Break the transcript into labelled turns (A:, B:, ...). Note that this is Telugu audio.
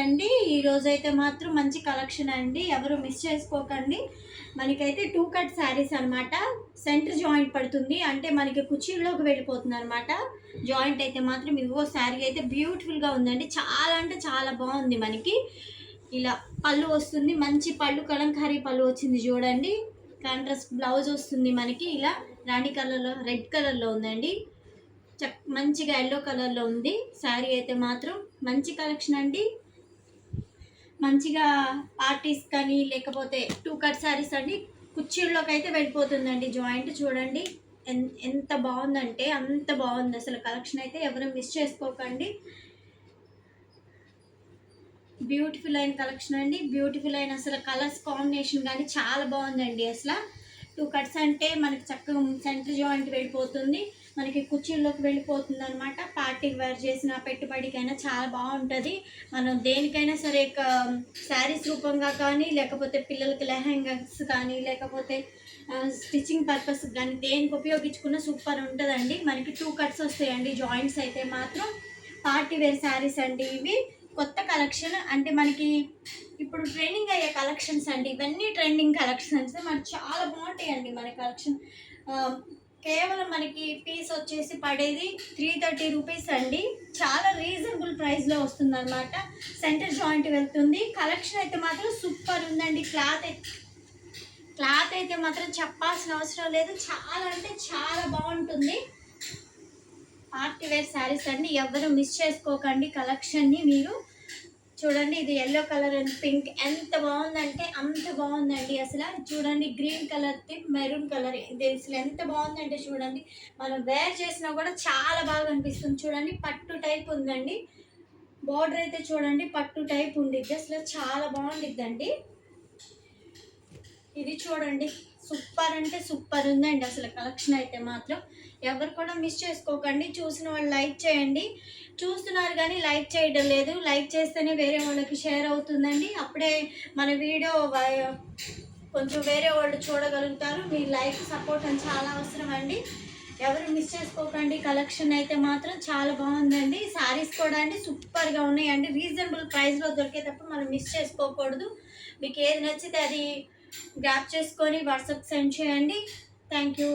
A: అండి. ఈరోజైతే మాత్రం మంచి కలెక్షన్ అండి, ఎవరు మిస్ చేసుకోకండి. మనకైతే 2 కట్ శారీస్ అనమాట. సెంటర్ జాయింట్ పడుతుంది, అంటే మనకి కుర్చీల్లోకి వెళ్ళిపోతుంది అనమాట. జాయింట్ అయితే మాత్రం ఇదిగో శారీ అయితే బ్యూటిఫుల్గా ఉందండి, చాలా అంటే చాలా బాగుంది. మనకి ఇలా పళ్ళు వస్తుంది, మంచి పళ్ళు కలంకారీ పళ్ళు వచ్చింది చూడండి. కాంట్రాస్ట్ బ్లౌజ్ వస్తుంది మనకి, ఇలా రాణి కలర్లో రెడ్ కలర్లో ఉందండి. మంచిగా ఎల్లో కలర్లో ఉంది శారీ అయితే మాత్రం. మంచి కలెక్షన్ అండి, మంచిగా పార్టీస్ కానీ లేకపోతే 2 కట్ శారీస్ అండి. కుర్చీల్లోకి అయితే వెళ్ళిపోతుందండి జాయింట్. చూడండి ఎంత బాగుందంటే అంత బాగుంది అసలు. కలెక్షన్ అయితే ఎవరు మిస్ చేసుకోకండి. బ్యూటిఫుల్ అయిన కలెక్షన్ అండి, బ్యూటిఫుల్ అయిన అసలు కలర్స్ కాంబినేషన్ కానీ చాలా బాగుందండి. అసలు 2 కట్స్ అంటే మనకి చక్కగా సెంటర్ జాయింట్ వెళ్ళిపోతుంది, మనకి కుర్చీల్లోకి వెళ్ళిపోతుంది అనమాట. పార్టీ వేర్ చేసిన పెట్టుబడికైనా చాలా బాగుంటుంది. మనం దేనికైనా సరే శారీస్ రూపంగా కానీ లేకపోతే పిల్లలకి లెహంగాస్ కానీ లేకపోతే స్టిచ్చింగ్ పర్పస్ కానీ దేనికి ఉపయోగించుకున్న సూపర్ ఉంటుందండి. మనకి 2 కట్స్ వస్తాయండి జాయింట్స్ అయితే మాత్రం. పార్టీ వేర్ శారీస్ అండి ఇవి, కొత్త కలెక్షన్. అంటే మనకి ఇప్పుడు ట్రెండింగ్ అయ్యే కలెక్షన్స్ అండి ఇవన్నీ. ట్రెండింగ్ కలెక్షన్స్ మనకి చాలా బాగుంటాయండి. మన కలెక్షన్ కేవలం మనకి పీస్ వచ్చేసి పడేది 330 రూపీస్ అండి. చాలా రీజనబుల్ ప్రైస్లో వస్తుంది అనమాట. సెంటర్ జాయింట్ వెళ్తుంది. కలెక్షన్ అయితే మాత్రం సూపర్ ఉందండి. క్లాత్ అయితే మాత్రం చెప్పాల్సిన అవసరం లేదు, చాలా అంటే చాలా బాగుంటుంది. పార్టీ వేర్ శారీస్ అండి, ఎవరు మిస్ చేసుకోకండి కలెక్షన్ని. మీరు చూడండి, ఇది ఎల్లో కలర్ అండ్ పింక్ ఎంత బాగుందంటే అంత బాగుందండి అసలు. చూడండి గ్రీన్ కలర్ మెరూన్ కలర్, ఇది అసలు ఎంత బాగుందంటే చూడండి. మనం వేర్ చేసినా కూడా చాలా బాగా అనిపిస్తుంది. చూడండి పట్టు టైప్ ఉందండి, బార్డర్ అయితే చూడండి పట్టు టైప్ ఉండిద్ది, అసలు చాలా బాగుండిద్దండి. ఇది చూడండి సూపర్ అంటే సూపర్ ఉందండి అసలు. కలెక్షన్ అయితే మాత్రం ఎవరు కూడా మిస్ చేసుకోకండి. చూసిన వాళ్ళు లైక్ చేయండి. చూస్తున్నారు కానీ లైక్ చేయడం లేదు, లైక్ చేస్తేనే వేరే వాళ్ళకి షేర్ అవుతుందండి. అప్పుడే మన వీడియో కొంచెం వేరే వాళ్ళు చూడగలుగుతారు. మీ లైక్ సపోర్ట్ అని చాలా అవసరం అండి. ఎవరు మిస్ చేసుకోకండి. కలెక్షన్ అయితే మాత్రం చాలా బాగుందండి. శారీస్ కూడా అండి సూపర్గా ఉన్నాయండి. రీజనబుల్ ప్రైస్లో దొరికేటప్పుడు మనం మిస్ చేసుకోకూడదు. మీకు ఏది నచ్చితే అది గ్రాప్ చేసుకొని వాట్సాప్ సెండ్ చేయండి. Thank you.